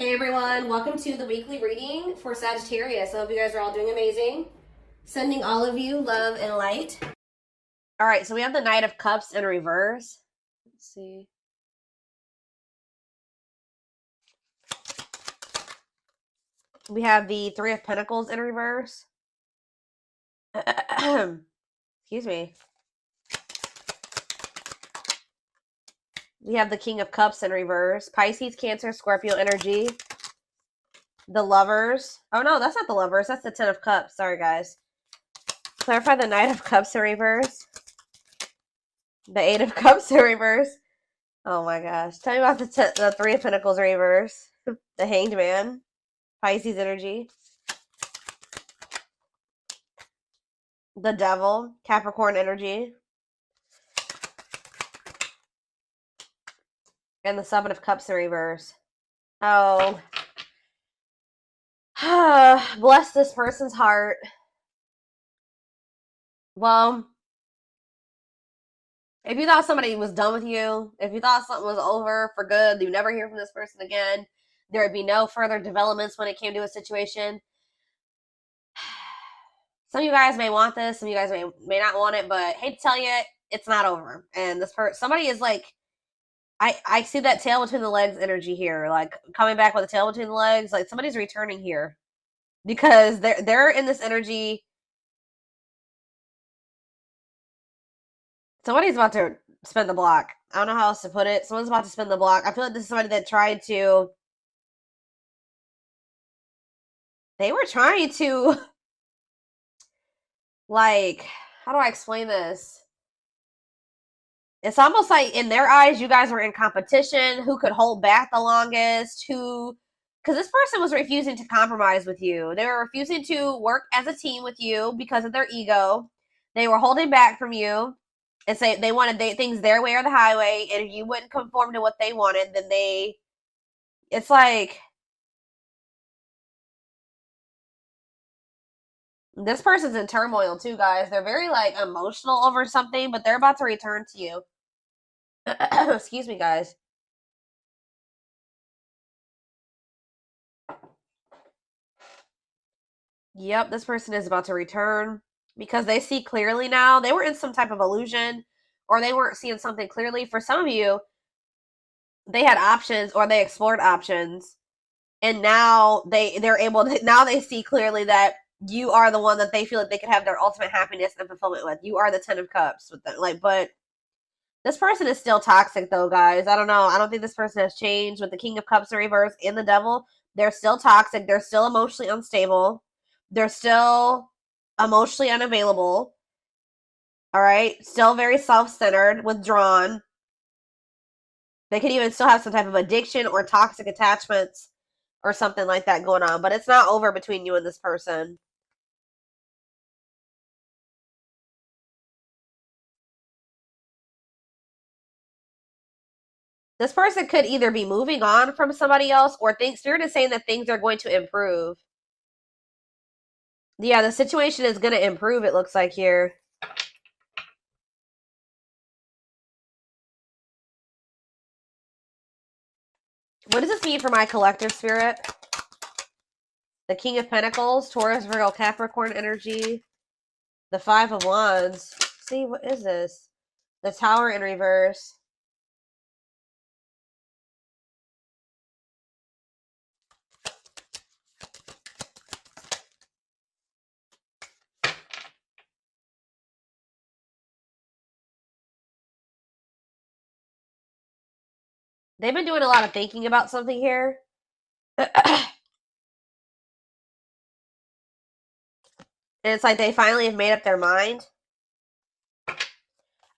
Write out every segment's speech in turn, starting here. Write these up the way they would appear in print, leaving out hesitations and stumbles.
Hey everyone, welcome to the weekly reading for Sagittarius. I hope you guys are all doing amazing. Sending all of you love and light. All right, so we have the Knight of Cups in reverse. Let's see. We have the Three of Pentacles in reverse. Excuse me. We have the King of Cups in reverse. Pisces, Cancer, Scorpio energy. The Lovers. Oh no, that's not the Lovers. That's the Ten of Cups. Sorry, guys. Clarify the Knight of Cups in reverse. The Eight of Cups in reverse. Oh my gosh. Tell me about the Three of Pentacles in reverse. The Hanged Man. Pisces energy. The Devil. Capricorn energy. And the Seven of Cups in reverse. Oh. Bless this person's heart. Well, if you thought somebody was done with you, if you thought something was over for good, you never hear from this person again, there would be no further developments when it came to a situation. Some of you guys may want this, some of you guys may not want it, but hate to tell you, it's not over. And this person, somebody is like, I see that tail between the legs energy here, like coming back with a tail between the legs, like somebody's returning here because they're in this energy. Somebody's about to spin the block. I don't know how else to put it. Someone's about to spin the block. I feel like this is somebody that tried to. They were trying to, like, how do I explain this? It's almost like in their eyes, you guys were in competition. Who could hold back the longest? Who, because this person was refusing to compromise with you. They were refusing to work as a team with you because of their ego. They were holding back from you and say they wanted things their way or the highway. And if you wouldn't conform to what they wanted, then it's like, this person's in turmoil too, guys. They're very like emotional over something, but they're about to return to you. Excuse me, guys. Yep, this person is about to return because they see clearly now. They were in some type of illusion or they weren't seeing something clearly. For some of you, they had options or they explored options. And now they're able to, now they see clearly that you are the one that they feel like they could have their ultimate happiness and fulfillment with. You are the Ten of Cups with them. Like, but this person is still toxic though, guys. I don't know. I don't think this person has changed with the King of Cups in reverse and the Devil. They're still toxic. They're still emotionally unstable. They're still emotionally unavailable. All right. Still very self-centered, withdrawn. They could even still have some type of addiction or toxic attachments or something like that going on. But it's not over between you and this person. This person could either be moving on from somebody else or Spirit is saying that things are going to improve. Yeah, the situation is going to improve, it looks like here. What does this mean for my collective spirit? The King of Pentacles, Taurus, Virgo, Capricorn energy. The Five of Wands. See, what is this? The Tower in reverse. They've been doing a lot of thinking about something here. And it's like they finally have made up their mind.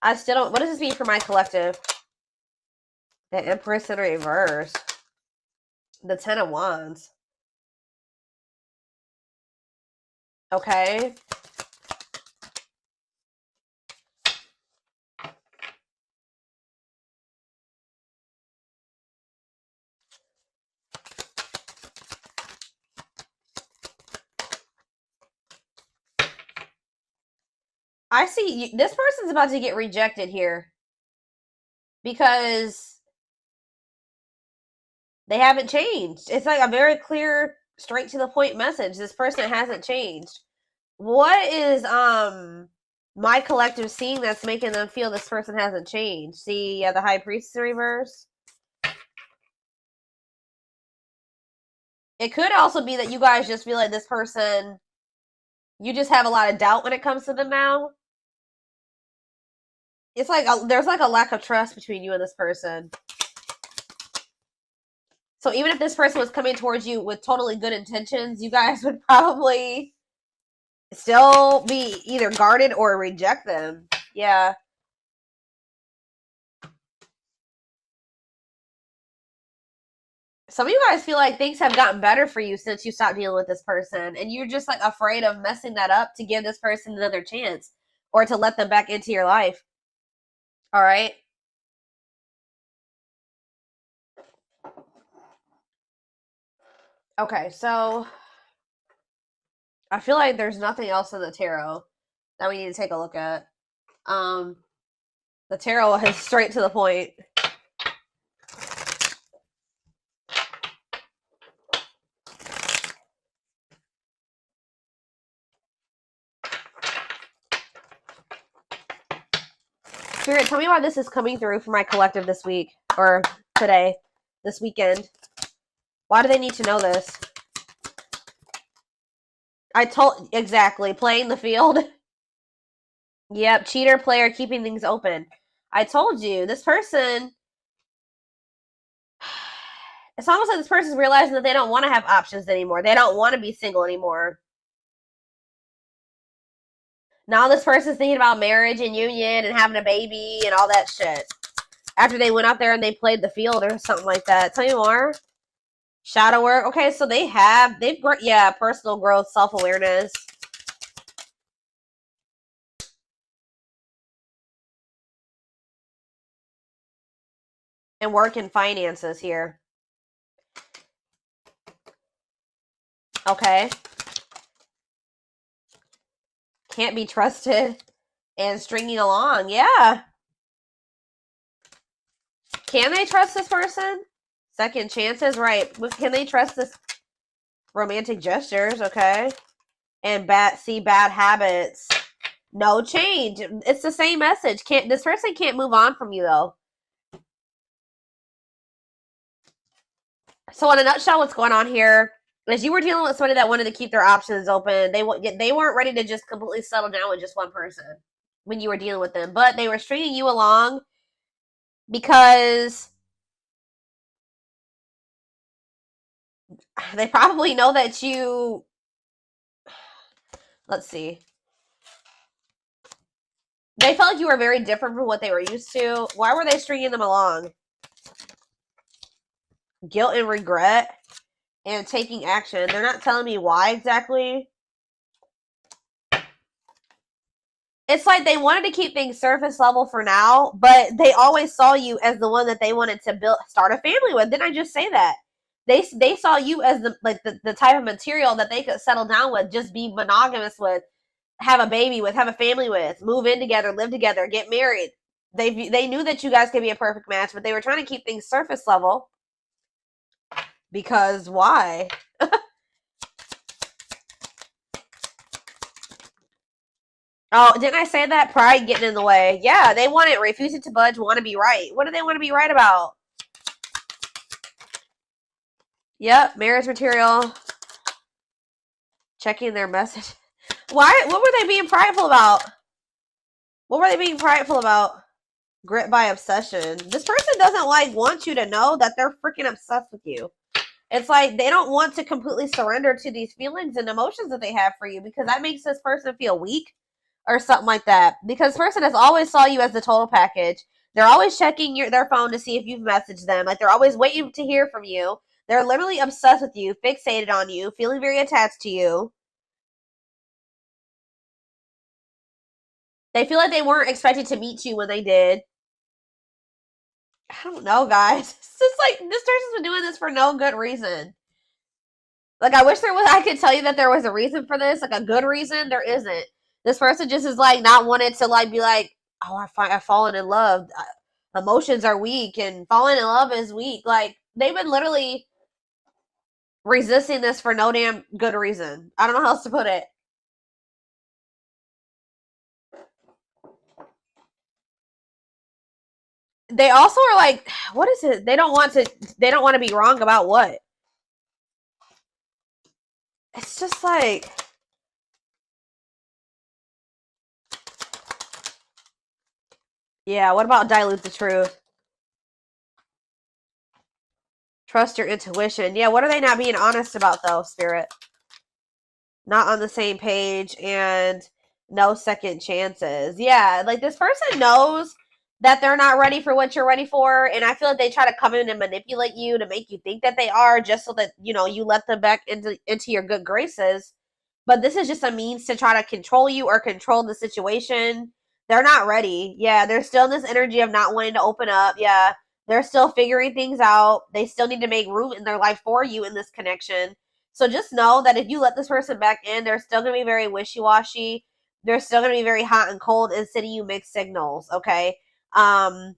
I still don't... What does this mean for my collective? The Empress in reverse. The Ten of Wands. Okay. I see this person's about to get rejected here because They haven't changed. It's like a very clear, straight to the point message. This person hasn't changed. What is my collective seeing that's making them feel this person hasn't changed? See, the High Priestess in reverse. It could also be that you guys just feel like this person, you just have a lot of doubt when it comes to them now. It's like there's like a lack of trust between you and this person. So even if this person was coming towards you with totally good intentions, you guys would probably still be either guarded or reject them. Yeah. Some of you guys feel like things have gotten better for you since you stopped dealing with this person, and you're just like afraid of messing that up to give this person another chance or to let them back into your life. All right. Okay, so I feel like there's nothing else in the tarot that we need to take a look at. The tarot is straight to the point. Spirit, tell me why this is coming through for my collective this week, or today, this weekend. Why do they need to know this? Exactly, playing the field. Yep, cheater player keeping things open. I told you, this person, it's almost like this person's realizing that they don't want to have options anymore. They don't want to be single anymore. Now this person's thinking about marriage and union and having a baby and all that shit. After they went out there and they played the field or something like that. Tell me more. Shadow work. Okay, so they've personal growth, self-awareness. And work and finances here. Okay. Can't be trusted and stringing along. Yeah. Can they trust this person? Second chances, right. Can they trust this? Romantic gestures, okay. And bad habits. No change. It's the same message. This person can't move on from you, though. So in a nutshell, what's going on here is you were dealing with somebody that wanted to keep their options open. They weren't ready to just completely settle down with just one person when you were dealing with them. But they were stringing you along because they probably know that you... Let's see. They felt like you were very different from what they were used to. Why were they stringing them along? Guilt and regret and taking action. They're not telling me why exactly. It's like they wanted to keep things surface level for now, but they always saw you as the one that they wanted to start a family with. Didn't I just say that? They saw you as the type of material that they could settle down with, just be monogamous with, have a baby with, have a family with, move in together, live together, get married. They knew that you guys could be a perfect match, but they were trying to keep things surface level. Because why? Oh, didn't I say that? Pride getting in the way. Yeah, they want it. Refusing to budge, want to be right. What do they want to be right about? Yep, marriage material. Checking their message. Why? What were they being prideful about? What were they being prideful about? Grit by obsession. This person doesn't want you to know that they're freaking obsessed with you. It's like they don't want to completely surrender to these feelings and emotions that they have for you, because that makes this person feel weak or something like that. Because this person has always saw you as the total package. They're always checking their phone to see if you've messaged them. Like, they're always waiting to hear from you. They're literally obsessed with you, fixated on you, feeling very attached to you. They feel like they weren't expected to meet you when they did. I don't know, guys. It's just like, this person's been doing this for no good reason. Like, I wish I could tell you that there was a reason for this, like a good reason. There isn't. This person just is like not wanted to be like, oh, I've fallen in love. Emotions are weak and falling in love is weak. Like, they've been literally resisting this for no damn good reason. I don't know how else to put it. They also are like, what is it? They don't want to be wrong about what? It's just like, yeah, what about dilute the truth? Trust your intuition. Yeah, what are they not being honest about though, Spirit? Not on the same page and no second chances. Yeah, like this person knows that they're not ready for what you're ready for, and I feel like they try to come in and manipulate you to make you think that they are, just so that, you know, you let them back into your good graces. But this is just a means to try to control you or control the situation. They're not ready. Yeah, they're still in this energy of not wanting to open up. Yeah, they're still figuring things out. They still need to make room in their life for you in this connection. So just know that if you let this person back in, they're still going to be very wishy-washy. They're still going to be very hot and cold and sending you mixed signals, okay? I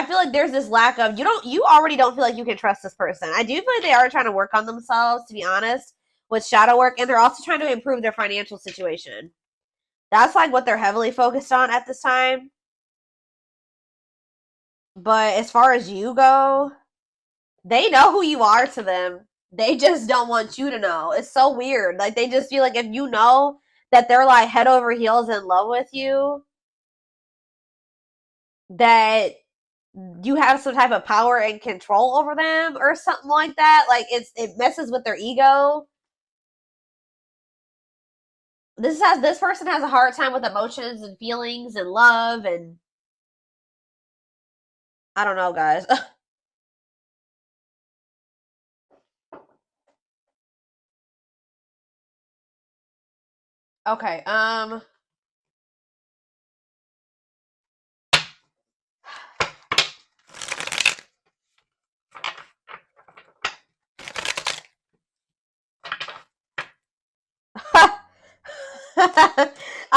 feel like there's this lack of, you already don't feel like you can trust this person. I do feel like they are trying to work on themselves, to be honest, with shadow work, and they're also trying to improve their financial situation. That's like what they're heavily focused on at this time. But as far as you go, they know who you are to them. They just don't want you to know. It's so weird. Like, they just feel like if you know that they're like head over heels in love with you, that you have some type of power and control over them or something like that. Like, it messes with their ego. This person has a hard time with emotions and feelings and love, and I don't know, guys. Okay,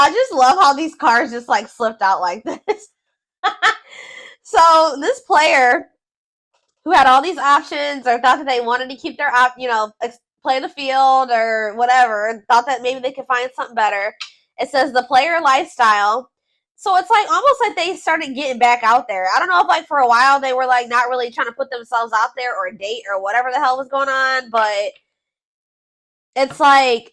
I just love how these cards just like slipped out like this. So this player who had all these options or thought that they wanted to keep their play the field or whatever, and thought that maybe they could find something better. It says the player lifestyle. So it's like almost like they started getting back out there. I don't know if like for a while they were like not really trying to put themselves out there or date or whatever the hell was going on, but it's like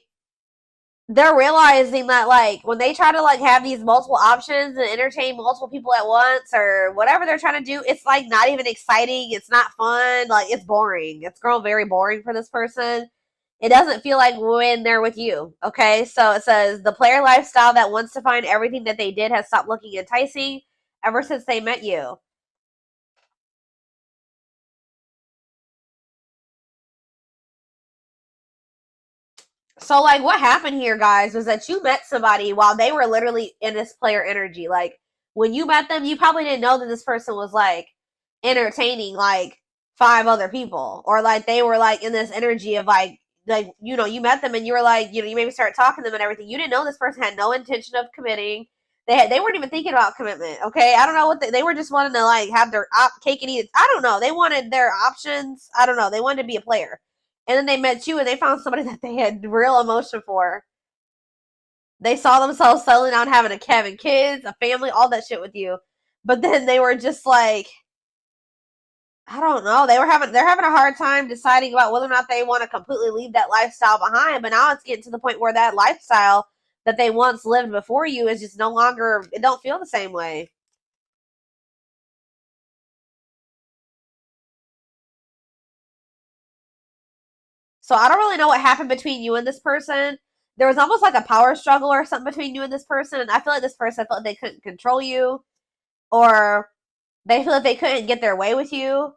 they're realizing that like when they try to like have these multiple options and entertain multiple people at once or whatever they're trying to do, it's like not even exciting. It's not fun. Like, it's boring. It's grown very boring for this person. It doesn't feel like when they're with you. Okay, so it says the player lifestyle that wants to find everything that they did has stopped looking enticing ever since they met you. So, like, what happened here, guys, was that you met somebody while they were literally in this player energy. Like, when you met them, you probably didn't know that this person was, like, entertaining, like, 5 other people. Or, like, they were, like, in this energy of, like, you know, you met them and you were, like, you know, you maybe started talking to them and everything. You didn't know this person had no intention of committing. They weren't even thinking about commitment, okay? I don't know what they were just wanting to, like, have their cake and eat it. I don't know. They wanted their options. I don't know. They wanted to be a player. And then they met you and they found somebody that they had real emotion for. They saw themselves settling down, having having kids, a family, all that shit with you. But then they were just like, I don't know. They're having a hard time deciding about whether or not they want to completely leave that lifestyle behind. But now it's getting to the point where that lifestyle that they once lived before you is just no longer, it don't feel the same way. So I don't really know what happened between you and this person. There was almost like a power struggle or something between you and this person, and I feel like this person felt like they couldn't control you, or they feel like they couldn't get their way with you.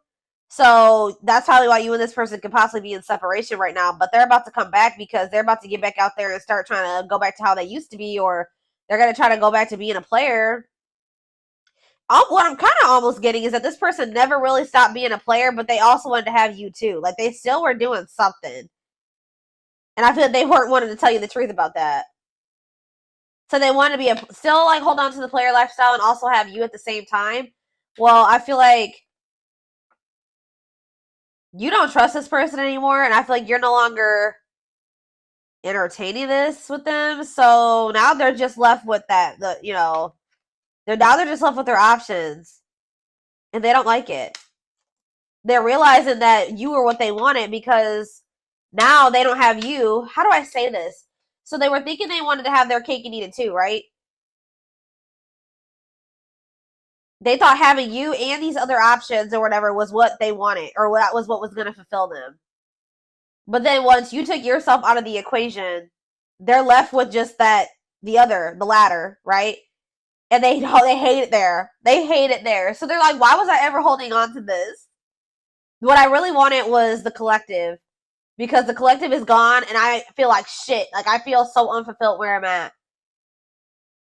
So that's probably why you and this person could possibly be in separation right now. But they're about to come back because they're about to get back out there and start trying to go back to how they used to be, or they're going to try to go back to being a player. What I'm kind of almost getting is that this person never really stopped being a player, but they also wanted to have you too. Like, they still were doing something. And I feel like they weren't wanting to tell you the truth about that. So they want to be still like hold on to the player lifestyle and also have you at the same time, well, I feel like you don't trust this person anymore, and I feel like you're no longer entertaining this with them. So now they're just left with that. They're just left with their options, and they don't like it. They're realizing that you were what they wanted because now they don't have you. How do I say this? So they were thinking they wanted to have their cake and eat it too, right? They thought having you and these other options or whatever was what they wanted, or that was what was going to fulfill them. But then once you took yourself out of the equation, they're left with just the latter, right? And they hate it there. They hate it there. So they're like, why was I ever holding on to this? What I really wanted was the collective, because the collective is gone and I feel like shit. Like, I feel so unfulfilled where I'm at.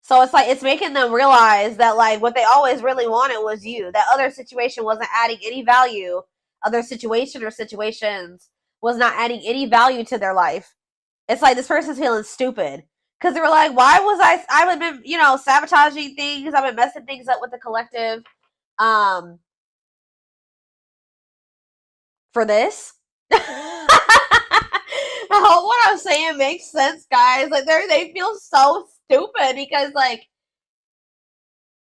So it's like, it's making them realize that, like, what they always really wanted was you. That other situation wasn't adding any value. Other situation or situations was not adding any value to their life. It's like this person's feeling stupid. Because they were like, why was I've been, sabotaging things. I've been messing things up with the collective. For this. I hope what I'm saying makes sense, guys. Like, they feel so stupid because, like,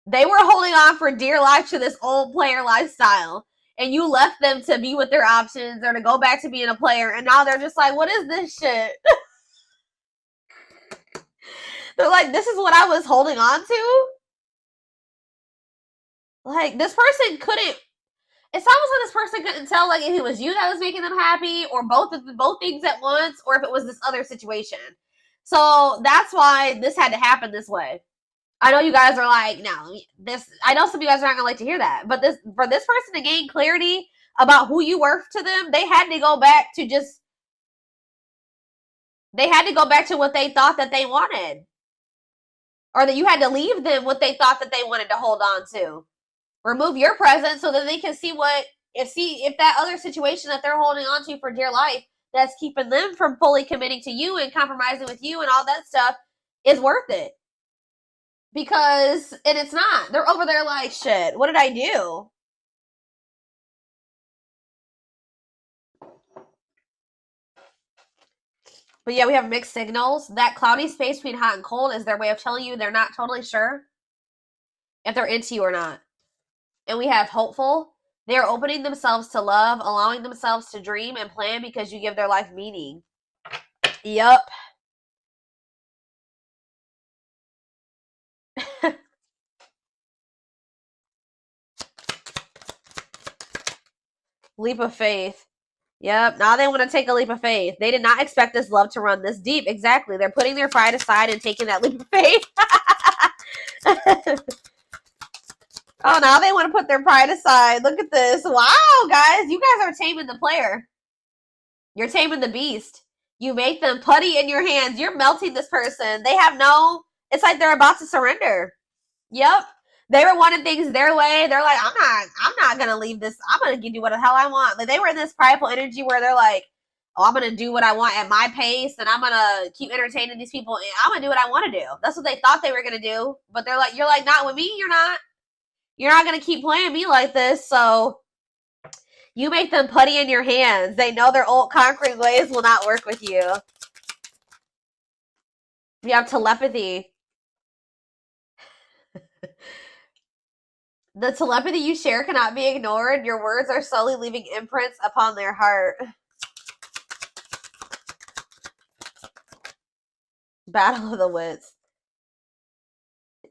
they were holding on for dear life to this old player lifestyle, and you left them to be with their options or to go back to being a player, and now they're just like, what is this shit? They're like, this is what I was holding on to? Like, this person couldn't, it's almost like this person couldn't tell, like, if it was you that was making them happy, or both things at once, or if it was this other situation. So that's why this had to happen this way. I know you guys are like, no, I know some of you guys are not gonna like to hear that, but for this person to gain clarity about who you were to them, they had to go back to what they thought that they wanted, or that you had to leave them what they thought that they wanted to hold on to. Remove your presence so that they can see if that other situation that they're holding on to for dear life, that's keeping them from fully committing to you and compromising with you and all that stuff, is worth it. And it's not. They're over there like, shit, what did I do? But yeah, we have mixed signals. That cloudy space between hot and cold is their way of telling you they're not totally sure if they're into you or not. And we have hopeful. They are opening themselves to love, allowing themselves to dream and plan because you give their life meaning. Yup. Leap of faith. Yep. Now they want to take a leap of faith. They did not expect this love to run this deep. Exactly. They're putting their pride aside and taking that leap of faith. Oh, now they want to put their pride aside. Look at this. Wow, guys. You guys are taming the player. You're taming the beast. You make them putty in your hands. You're melting this person. They have it's like they're about to surrender. Yep. They were wanting things their way. They're like, I'm not going to leave this. I'm going to do what the hell I want. Like, they were in this prideful energy where they're like, oh, I'm going to do what I want at my pace, and I'm going to keep entertaining these people, and I'm going to do what I want to do. That's what they thought they were going to do. But they're like, you're like, not with me, you're not. You're not going to keep playing me like this, so you make them putty in your hands. They know their old concrete ways will not work with you. You have telepathy. The telepathy you share cannot be ignored. Your words are slowly leaving imprints upon their heart. Battle of the wits.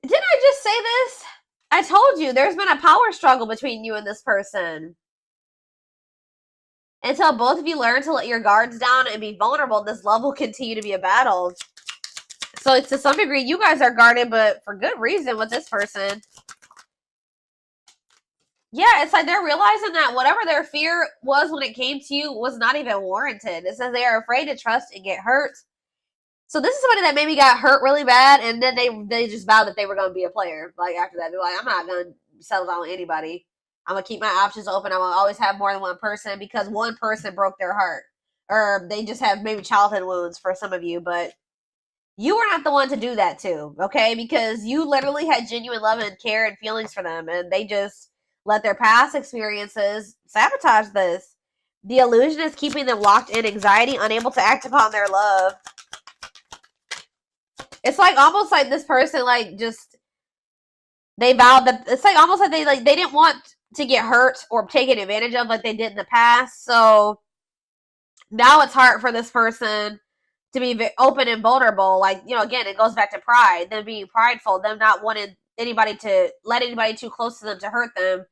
Didn't I just say this? I told you, there's been a power struggle between you and this person. Until both of you learn to let your guards down and be vulnerable, this love will continue to be a battle. So to some degree, you guys are guarded, but for good reason with this person. Yeah, it's like they're realizing that whatever their fear was when it came to you was not even warranted. It says they are afraid to trust and get hurt. So this is somebody that maybe got hurt really bad, and then they just vowed that they were going to be a player. Like, after that, they're like, I'm not going to settle down with anybody. I'm going to keep my options open. I'm going to always have more than one person because one person broke their heart. Or they just have maybe childhood wounds for some of you, but you were not the one to do that too, okay? Because you literally had genuine love and care and feelings for them, and they just let their past experiences sabotage this. The illusion is keeping them locked in anxiety, unable to act upon their love. It's like almost like this person like just they vowed that it's like almost like they didn't want to get hurt or taken advantage of like they did in the past. So now it's hard for this person to be open and vulnerable. Like, you know, again, it goes back to pride, them being prideful, them not wanting anybody to let anybody too close to them to hurt them.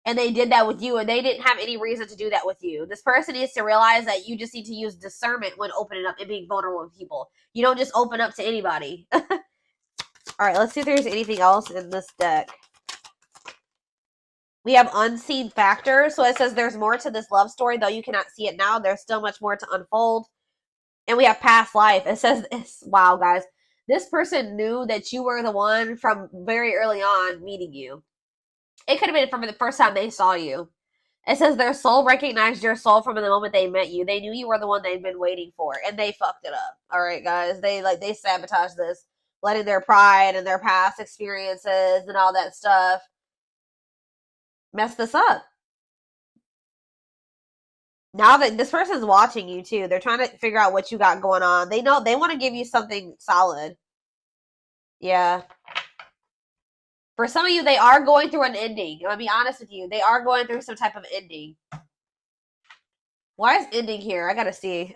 And they did that with you, and they didn't have any reason to do that with you. This person needs to realize that you just need to use discernment when opening up and being vulnerable with people. You don't just open up to anybody. All right, let's see if there's anything else in this deck. We have unseen factors. So it says there's more to this love story, though you cannot see it now. There's still much more to unfold. And we have past life. It says, wow, guys. This person knew that you were the one from very early on meeting you. It could have been from the first time they saw you. It says their soul recognized your soul from the moment they met you. They knew you were the one they'd been waiting for, and they fucked it up. All right, guys. They sabotaged this, letting their pride and their past experiences and all that stuff mess this up. Now that this person's watching you too, they're trying to figure out what you got going on. They know they want to give you something solid. Yeah. For some of you, they are going through an ending. I'll be honest with you. They are going through some type of ending. Why is ending here? I gotta see.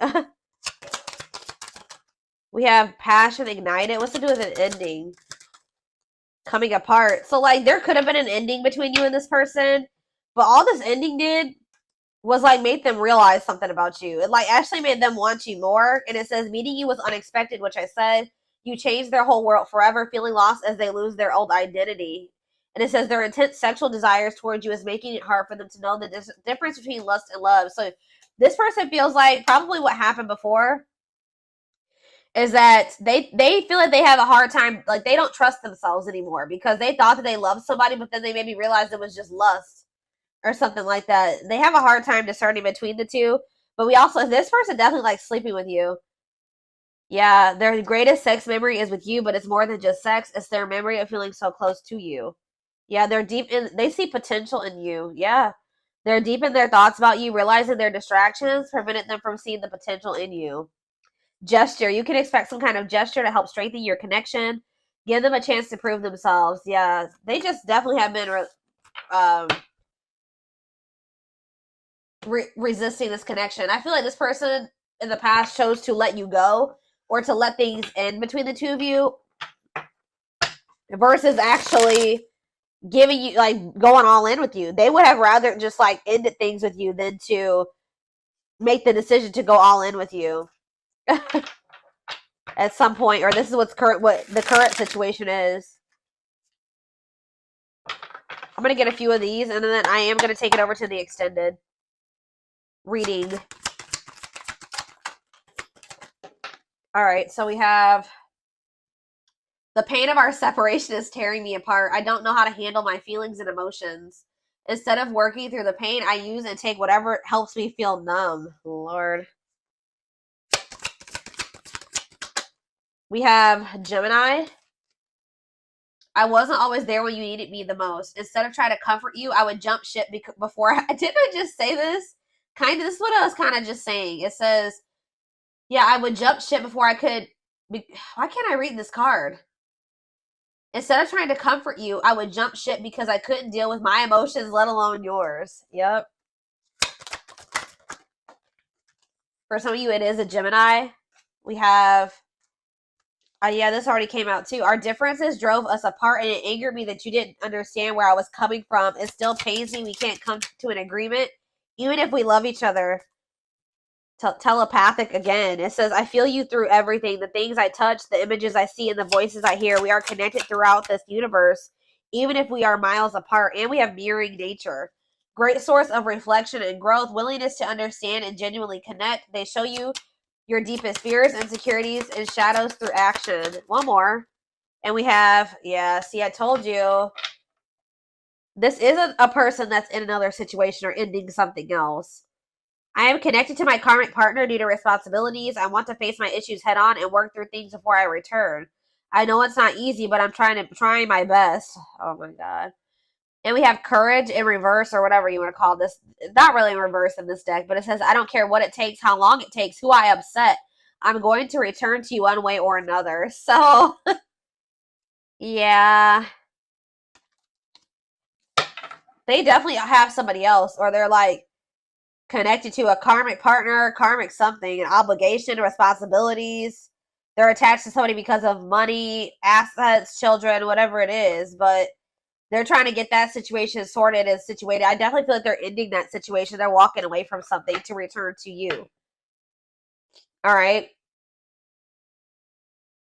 We have passion ignited. What's to do with an ending? Coming apart. So, like, there could have been an ending between you and this person. But all this ending did was, like, make them realize something about you. It, like, actually made them want you more. And it says, meeting you was unexpected, which I said. You change their whole world forever, feeling lost as they lose their old identity. And it says their intense sexual desires towards you is making it hard for them to know the difference between lust and love. So this person feels like probably what happened before is that they feel like they have a hard time, like they don't trust themselves anymore because they thought that they loved somebody, but then they maybe realized it was just lust or something like that. They have a hard time discerning between the two. But we also, this person definitely likes sleeping with you. Yeah, their greatest sex memory is with you, but it's more than just sex. It's their memory of feeling so close to you. Yeah, they're deep in, they see potential in you. Yeah. They're deep in their thoughts about you, realizing their distractions prevented them from seeing the potential in you. Gesture. You can expect some kind of gesture to help strengthen your connection. Give them a chance to prove themselves. Yeah, they just definitely have been resisting this connection. I feel like this person in the past chose to let you go or to let things end between the two of you versus actually giving you, like, going all in with you. They would have rather just, like, ended things with you than to make the decision to go all in with you at some point, or this is what the current situation is. I'm going to get a few of these, and then I am going to take it over to the extended reading. All right, so we have the pain of our separation is tearing me apart. I don't know how to handle my feelings and emotions. Instead of working through the pain, I use and take whatever helps me feel numb. Lord. We have Gemini. I wasn't always there when you needed me the most. Instead of trying to comfort you, I would jump ship before didn't I just say this? This is what I was kind of just saying. It says, yeah, I would jump ship before I could. Why can't I read this card? Instead of trying to comfort you, I would jump ship because I couldn't deal with my emotions, let alone yours. Yep. For some of you, it is a Gemini. We have, yeah, this already came out too. Our differences drove us apart, and it angered me that you didn't understand where I was coming from. It still pains me we can't come to an agreement, even if we love each other. Telepathic again. It says, I feel you through everything. The things I touch, the images I see, and the voices I hear. We are connected throughout this universe, even if we are miles apart, and we have mirroring nature. Great source of reflection and growth. Willingness to understand and genuinely connect. They show you your deepest fears, insecurities, and shadows through action. One more. And we have, yeah, see, I told you. This isn't a person that's in another situation or ending something else. I am connected to my karmic partner due to responsibilities. I want to face my issues head on and work through things before I return. I know it's not easy, but I'm trying my best. Oh my God. And we have courage in reverse, or whatever you want to call this. Not really in reverse in this deck, but it says, I don't care what it takes, how long it takes, who I upset. I'm going to return to you one way or another. So, yeah. They definitely have somebody else, or they're like connected to a karmic partner, karmic something, an obligation, responsibilities. They're attached to somebody because of money, assets, children, whatever it is, but they're trying to get that situation sorted and situated. I definitely feel like they're ending that situation. They're walking away from something to return to you. All right.